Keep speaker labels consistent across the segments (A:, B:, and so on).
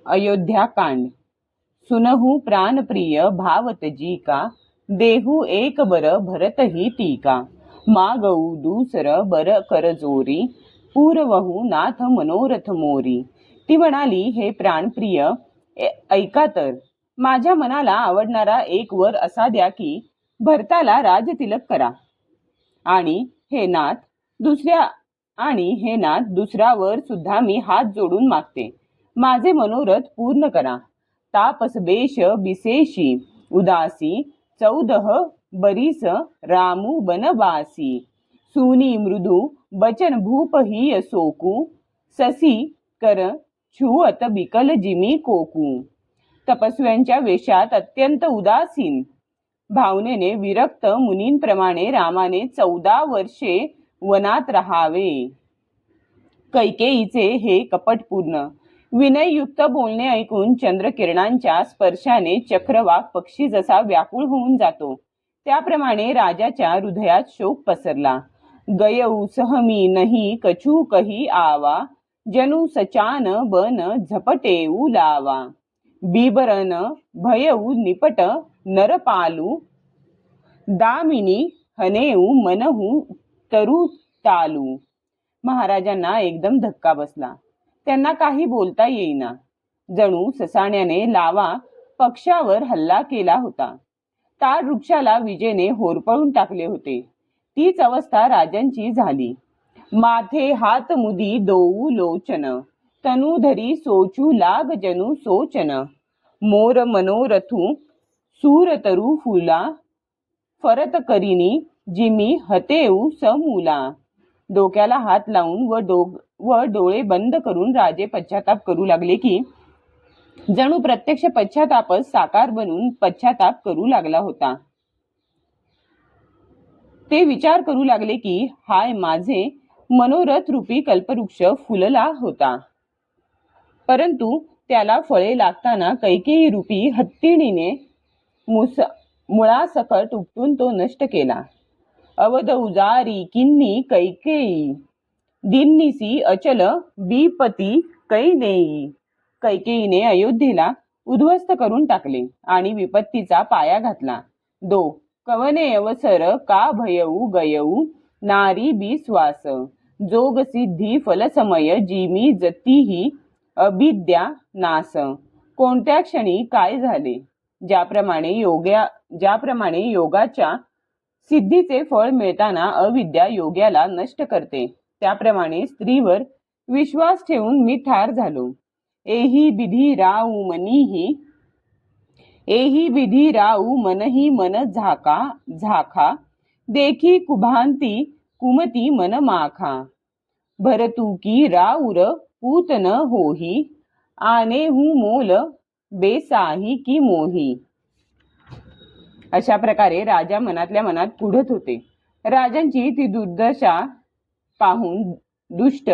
A: अयोध्याकांड। सुनहु प्राणप्रिय भावतजी का, देहु एक बर भरत ही टीका। मागऊ दूसर बर करजोरी, पूरवहु नाथ मनोरथ मोरी। ती म्हणाली, हे प्राणप्रिय ऐका तर, माझ्या मनाला आवडणारा एक वर असा द्या की भरताला राजतिलक करा, आणि हे नाथ दुसरा वर सुद्धा मी हात जोडून मागते, माझे मनोरथ पूर्ण करा। तापस बेश बिसेशी उदासी, 14 बरीस रामू बनवासी। सुनी मृदू बचन भूप ही असोकू, ससी कर छुअत बिकल जिमी कोकू। तपस्व्यांच्या वेशात अत्यंत उदासीन भावनेने विरक्त मुनींप्रमाणे रामाने 14 वर्षे वनात राहावे। कैकेयीचे हे कपटपूर्ण विनययुक्त बोलणे ऐकून चंद्रकिरणांच्या स्पर्शाने चक्रवाक पक्षी जसा व्याकुळ होऊन जातो, त्याप्रमाणे राजाच्या हृदयात शोक पसरला। गयऊ सहमी नहीं कछु कही आवा, जनु सचान बन झपटेऊ लावा। बिबरन भयऊ निपट नरपालू, दामिनी हनेऊ मनहू तरु तालू। महाराजांना एकदम धक्का बसला, त्यांना काही बोलता येईना, जणू ससाण्याने लावा पक्षावर हल्ला केला होता, ताड वृक्षाला विजेने होरपळून टाकले होते। तीच अवस्था राजांची झाली। माथे हात मुदी दोऊ लोचन, तनुधरी सोचू लाग जनु सोचन। मोर मनोरथू सूर तरु फुला, फरत करिनी जिमी हतेऊ समूला। डोक्याला हात लावून व डोळे बंद करून राजे पश्चाताप करू लागले की जणू प्रत्यक्ष पश्चातापच साकार बनून पश्चाताप करू लागला होता। ते विचार करू लागले की हाय, माझे मनोरथ रूपी कल्पवृक्ष फुलला होता, परंतु त्याला फळे लागताना कैकेयी रूपी हत्तीणीने मुळासकट उपटून तो नष्ट केला। अवध उजारी किन्नी कैकेयी, दिन्निसी अचल बीपती कैनेयी। कैकेयीने अयोध्येला उद्ध्वस्त करून टाकले आणि विपत्तीचा पाया घातला। कवने अवसर का भयऊ गयऊ, नारी बिश्वास। जोग सिद्धी फलसमय जिमी जतीही, अभिद्या नास। कोणत्या क्षणी काय झाले, ज्याप्रमाणे योगाच्या सिद्धीचे फळ मिळताना अविद्या योग्याला नष्ट करते, त्याप्रमाणे स्त्रीवर विश्वास ठेवून मी ठार झालो। एही विधी राऊ मनही मन झाखा, देखी कुभांती कुमती मन माखा। भरतू की राऊर पूत न होही, आने हूँ मोल बेसाही की मोही। अशा प्रकारे राजा मनातल्या मनात कुढत होते। राजांची ती दुर्दशा पाहून दुष्ट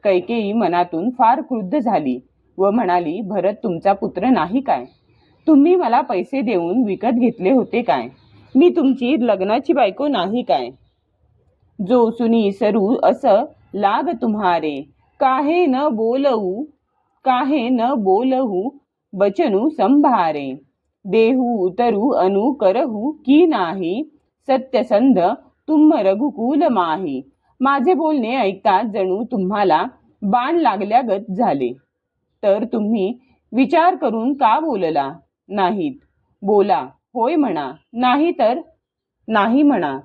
A: कैकेयी मनातून फार क्रुद्ध झाली व म्हणाली, भरत तुमचा पुत्र नाही काय? तुम्ही मला पैसे देऊन विकत घेतले होते काय? मी तुमची लग्नाची बायको नाही काय? जो सुनी सरू अस लाग तुम्हारे, काहे न बोलहू बचनु संभारे। देहू उतरू अनु करहू की नाही, सत्यसंध तुम रघुकुल माही। माझे बोलणे ऐकताच जणू तुम्हाला बाण लागल्यागत झाले, तर तुम्ही विचार करून का बोलला नाहीत? बोला, होय म्हणा, नाही तर नाही म्हणा।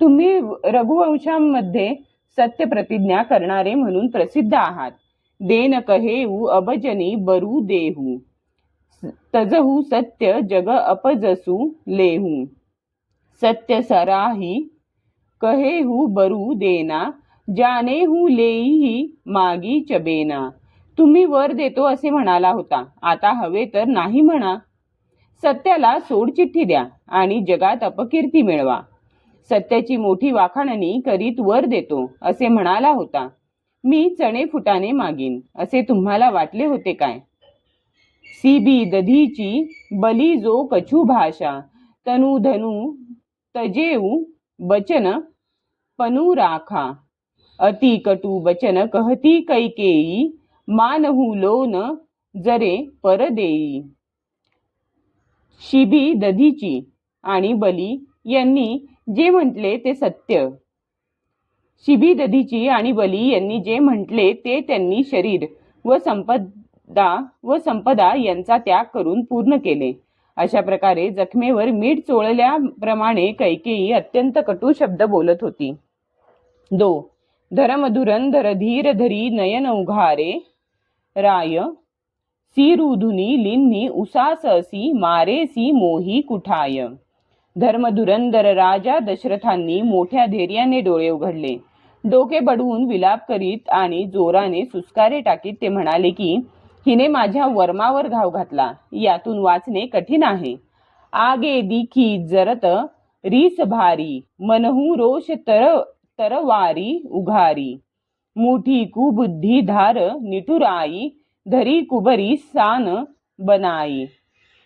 A: तुम्ही रघुवंशामध्ये सत्य प्रतिज्ञा करणारे म्हणून प्रसिद्ध आहात। देन कहेऊ अभजनी बरू देहू, तजहू सत्य जग अपजसू लेहू। सत्य सराही कहेहू बरू देना, जानेहू लेईही मागी चबेना। तुम्ही वर देतो असे म्हणाला होता, आता हवे तर नाही म्हणा। सत्याला सोडचिठ्ठी द्या आणि जगात अपकीर्ती मिळवा। सत्याची मोठी वाखाणणी करीत वर देतो असे म्हणाला होता, मी चणे फुटाने मागीन असे तुम्हाला वाटले होते काय? सीबी दधीची बली जो कछु भाषा, तनु धनु तजेऊ बचन पनु राखा। अति कटू बचन कहती कैकेयी, मानहू लोन जरे पर देई. शिबी दधीची आणि बली यांनी जे म्हटले ते सत्य. शिबी दधीची आणि बली यांनी जे म्हटले ते त्यांनी शरीर व संपदा यांचा त्याग करून पूर्ण केले. अशा प्रकारे जखमेवर मीठ चोळल्याप्रमाणे कैकेयी अत्यंत कटू शब्द बोलत होती. धरमधुरंधर धीर धरी नयन उघारे राय सिरुधुनी लिन्नी उसाससी मारेसी मोही कुठाय. धर्मधुरंधर राजा दशरथांनी मोठ्या धैर्याने डोळे उघडले. डोके बडवून विलाप करीत आणि जोराने सुस्कारे टाकीत ते म्हणाले की हिने माझ्या वर्मावर घाव घातला. यातून वाचणे कठीण आहे. आगे दिखी जरत रीस भारी मनहू रोष तरवारी उघारी. मुठी कुबुद्धी धार निठुराई धरी कुबरी सान बनाई.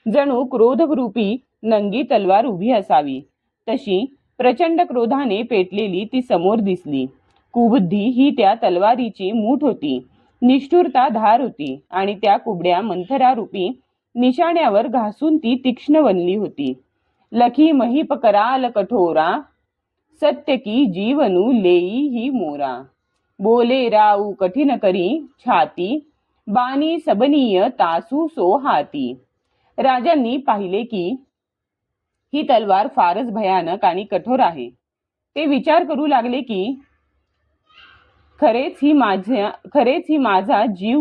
A: जणू क्रोधरूपी नंगी तलवार उभी असावी तशी प्रचंड क्रोधाने पेटलेली ती समोर दिसली. कुबुद्धी ही त्या तलवारीची मूठ होती. निष्ठुरता धार होती आणि त्या कुबड्या मंथरारूपी निशाण्यावर घासून ती तीक्ष्ण बनली होती. लखी महीप कराल कठोरा सत्य की जीवनु लेई ही मोरा. बोले राऊ कठीण करी छाती बानी सबनीय तासू सो हाती. राजांनी पाहिले की ही तलवार फारच भयानक आणि कठोर आहे. ते विचार करू लागले की खरेच ही माझा जीव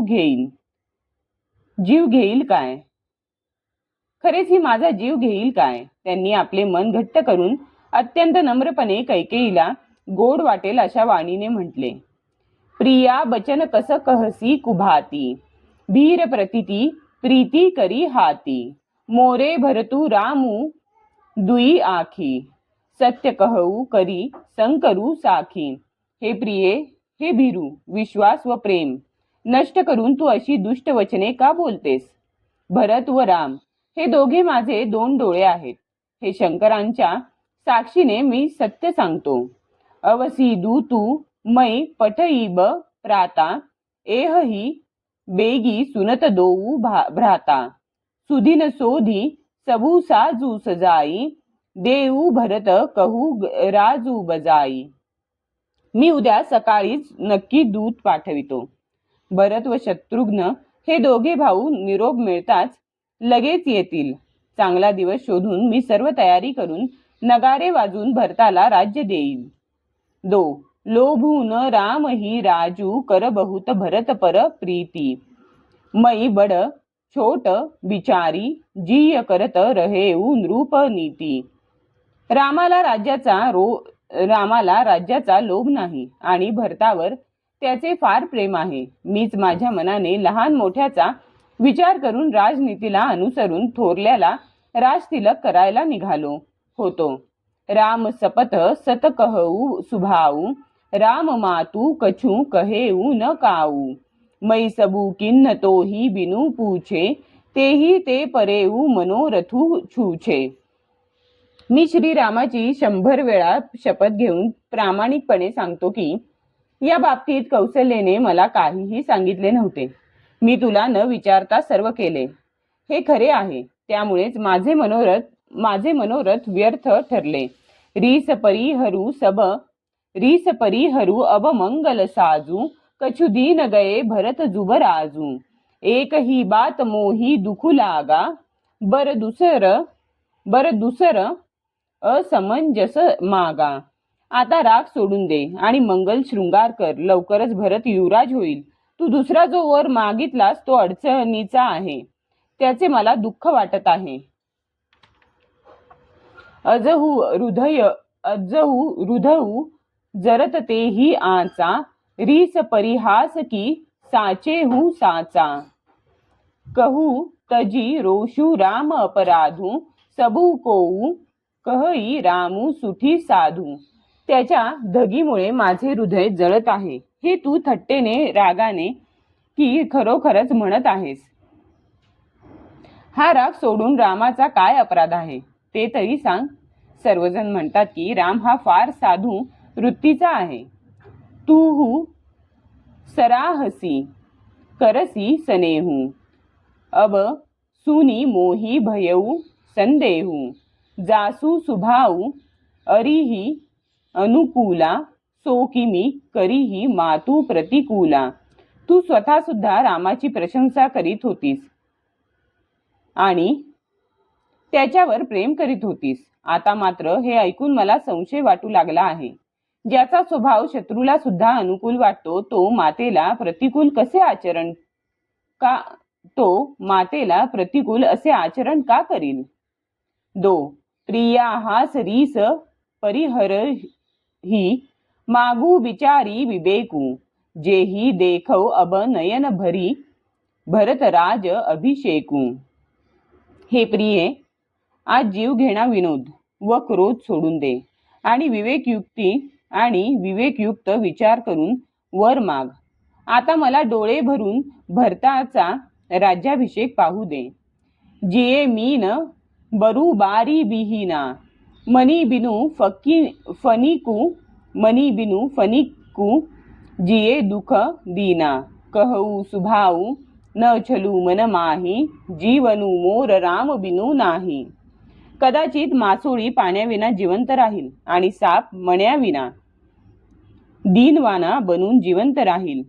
A: घेईल काय. खरेच ही माझा जीव घेईल काय. त्यांनी आपले मन घट्ट करून अत्यंत नम्रपणे कैकेयीला गोड वाटेल अशा वाणीने म्हटले. प्रिया बचन कस कहसी कुभाती भीर प्रतिती प्रीती करी हाती. मोरे भरतू रामू दुई आखी सत्य कहू करी संकरू साखी. हे प्रिये, हे भीरू, विश्वास व प्रेम नष्ट करून तू अशी दुष्ट वचने का बोलतेस. भरत व राम हे दोघे माझे दोन डोळे आहेत. हे शंकरांच्या साक्षीने मी सत्य सांगतो. अवसीदू तू मै पठईब प्राता एहही बेगी सुनत दोऊ भ्राता. सुधीन सोधी सबू साजू सजाई देऊ भरत कहू राजू बजाई. मी उद्या सकाळीच नक्की दूत पाठवितो. भरत व शत्रुघ्न हे दोघे भाऊ निरोप मिळताच लगेच येतील. चांगला दिवस शोधून मी सर्व तयारी करून नगारे वाजून भरताला राज्य देईल. लोभून राम ही राजू कर बहुत भरत पर प्रीती. मई बड छोट बिचारी जीय करत रहेऊ नृप नीती. रामाला राज्याचा लोभ नाही आणि भरतावर त्याचे फार प्रेम आहे. मीच माझ्या मनाने लहान मोठ्याचा विचार करून राजनीतीला अनुसरून थोरल्याला राजतिलक करायला निघालो होतो. राम सपथ सत कहू सुभाऊ राम मातू कछू कहेऊ न काऊ. मै सबू किन्न तोही बिनु पूछे तेही ते परेऊ मनोरथू छूछे. मी श्रीरामाची 100 वेळा शपथ घेऊन प्रामाणिकपणे सांगतो की या बाबतीत कौशल्येने मला काहीही सांगितले नव्हते. मी तुला न विचारता सर्व केले. हे खरे आहे. त्यामुळेच माझे मनोरथ व्यर्थ ठरले. रीस परिहरू अब मंगल साजू कछु दीन गये भरत जुबराजू. एक ही बात मोही दुखू लागा बर दुसर असमंजस मागा. आता राग सोडून दे आणि मंगल शृंगार कर. लवकरच भरत युवराज होईल. तू दुसरा जो वर मागितलास तो अडचणीचा आहे. त्याचे मला दुःख वाटत आहे. अजहू हृदयू जरत तेही आचा रीस परिहास की साचे हूँ साचा. कहू तजी रोषू राम अपराधू सबू कोऊ कहई रामू सुठी साधू. त्याच्या धगीमुळे माझे हृदय जळत आहे. हे तू थट्टेने रागाने की खरोखरच म्हणत आहेस. हा राग सोडून रामाचा काय अपराध आहे ते तरी सांग. सर्वजण म्हणतात की राम हा फार साधू वृत्तीचा आहे. तूहू सराहसी करसी सनेहू अब सुनी मोही भयऊ संदेहू जासू सुभाऊ अरिही अनुकूला सोकिमी करीही मातू प्रतिकूला. तू स्वतः सुद्धा रामाची प्रशंसा करीत होतीस आणि त्याच्यावर प्रेम करीत होतीस. आता मात्र हे ऐकून मला संशय वाटू लागला आहे. ज्याचा स्वभाव शत्रूला सुद्धा अनुकूल वाटतो तो मातेला प्रतिकूल असे आचरण का करील. प्रिया हास रीस परिहर ही मागू विचारी विवेकू जेही देखव अब नयन भरी भरतराज अभिषेकू. हे प्रिये, आज जीव घेणा विनोद व क्रोध सोडून दे आणि विवेकयुक्त विचार करून वर माग. आता मला डोळे भरून भरताचा राज्याभिषेक पाहू दे. जिये मीन बरू बारी बिहीना मनी बिनू फनिकू जिये दुख दीना. कहू सुभाऊ न छलू मन माही जीवनू मोर राम बिनू नाही. कदाचित मासोळी पाण्याविना जिवंत राहील आणि साप मण्याविना दीनवाना बनून जिवंत राहील.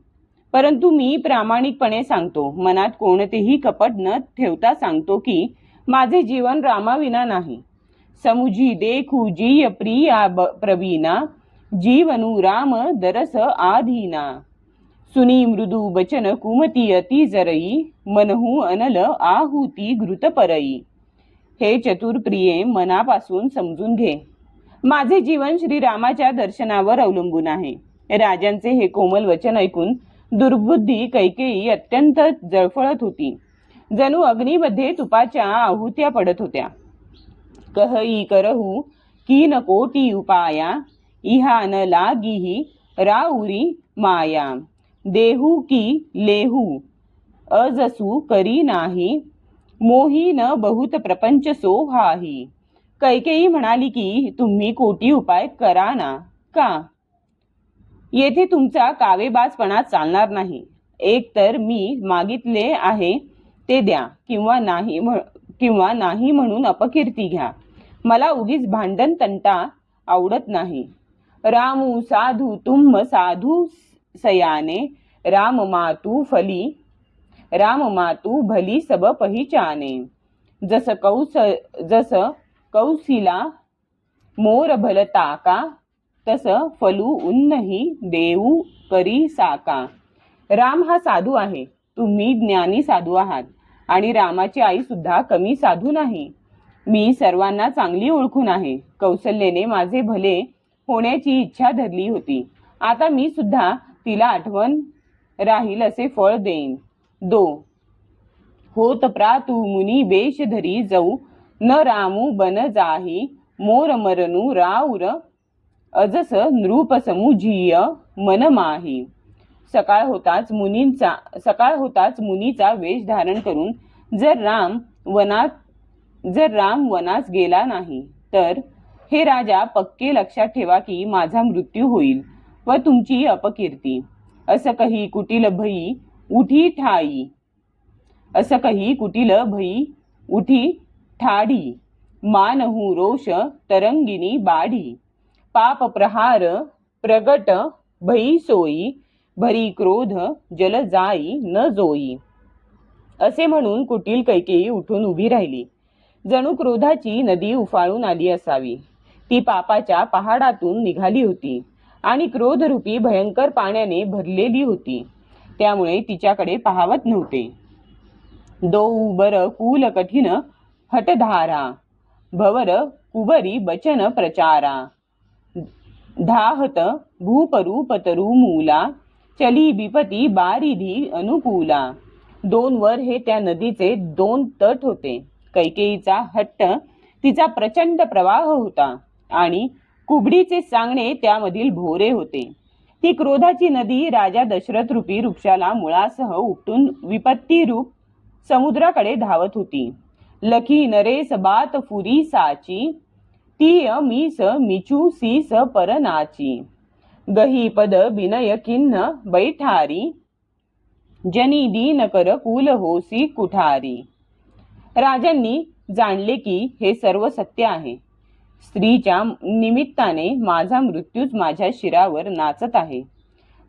A: परंतु मी प्रामाणिकपणे सांगतो, मनात कोणतेही कपट न ठेवता सांगतो की माझे जीवन रामाविना नाही. समुझी देखू जीय प्रिया प्रवीणा जीवनू राम दरस आधीना. सुनी मृदू बचन कुमती अति जरई मनहू अनल आहुती घृत परई. हे चतुर प्रिये, मनापासून समजून घे, माझे जीवन श्रीरामाच्या दर्शनावर अवलंबून आहे. राजांचे हे कोमल वचन ऐकून दुर्बुद्धी कैकेयी अत्यंत जळफळत होती. जणू अग्नीमध्ये तुपाच्या आहुत्या पडत होत्या. कहई करहू की न कोटी उपाया इहा न लागिही राउरी माया. देहू की लेहू अजसू करी नाही मोही न बहुत प्रपंच सोहाही. कैकेयी म्हणाली की तुम्ही कोटी उपाय करा ना का. येथे तुमचा कावेबाजपणा चालणार नाही. एक तर मी मागितले आहे ते द्या किंवा नाही म्हणून अपकीर्ती घ्या. मला उगीच भांडण तंटा आवडत नाही. रामू साधू तुम साधू सयाने राम मातू भली सब पहिचाने. जस कौसिला मोर भलता का तस फलू उन्नही देऊ करी साका. राम हा साधू आहे, तुम्ही ज्ञानी साधू आहात आणि रामाची आई सुद्धा कमी साधू नाही. मी सर्वांना चांगली ओळखून आहे. कौसल्येने माझे भले होण्याची इच्छा धरली होती. आता मी सुद्धा तिला आठवण राहील असे फळ देईन. होत प्रातू मुनी बेश धरी जाऊ न रामू बन जाही मोर मरनू राऊर अजस नृप समुझीय मन माही. सकाळ होताच मुनीचा वेश धारण करून जर राम वनास गेला नाही तर हे राजा पक्के लक्षात ठेवा की माझा मृत्यू होईल व तुमची अपकीर्ती. असं कही कुटिल भई उठी ठाडी मानहू रोष तरंगिनी बाढी. पाप प्रहार प्रगट भई सोई भरी क्रोध जल जाई न जोई. असे म्हणून कुटील कैकेयी उठून उभी राहिली. जणू क्रोधाची नदी उफाळून आली असावी. ती पापाच्या पहाडातून निघाली होती आणि क्रोधरूपी भयंकर पाण्याने भरलेली होती. त्यामुळे तिच्याकडे पाहावत नव्हते. बर कुल कठीण हटधारा भवर कुबरी बचन प्रचारा. धाहत भूपरूपतरू मूला चली बिपती बारिधी अनुकूला. 2 वर हे त्या नदीचे 2 तट होते. कैकेयीचा हट्ट तिचा प्रचंड प्रवाह होता आणि कुबडीचे सांगणे त्यामधील भोरे होते. ती क्रोधाची नदी राजा दशरथ रूपी वृक्षाला मुळासह उपटून विपत्ती रूप समुद्राकडे धावत होती. लखी नरेस बात फुरी साची तीय मीस मिचू सीस परनाची. गही पद बिनय किन्न बैठारी जनी दीन कर कुल होसी कुठारी. राजांनी जाणले की हे सर्व सत्य आहे. स्त्रीच्या निमित्ताने माझा मृत्यूच माझ्या शिरावर नाचत आहे.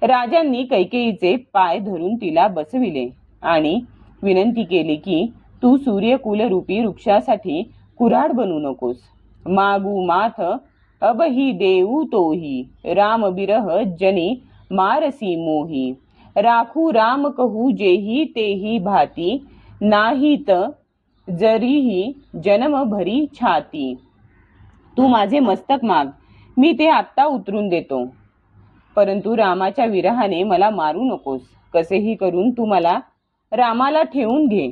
A: राजांनी कैकेयीचे पाय धरून तिला बसविले आणि विनंती केली की तू सूर्यकुलरूपी वृक्षासाठी कुऱ्हाड बनू नकोस. मागू माथ अबही देऊ तोही, राम बिरह जनी मारसी मोही. राखू राम कहू जेही तेही भाती, नाहीत जरीही जन्म भरी छाती. तू माझे मस्तक माग, मी ते आत्ता उतरून देतो. परंतु रामाच्या विरहाने मला मारू नकोस. कसेही करून तू मला रामाला ठेवून घे.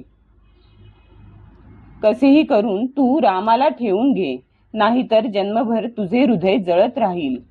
A: कसेही करून तू रामाला ठेवून घे, नाहीतर जन्मभर तुझे हृदय जळत राहील.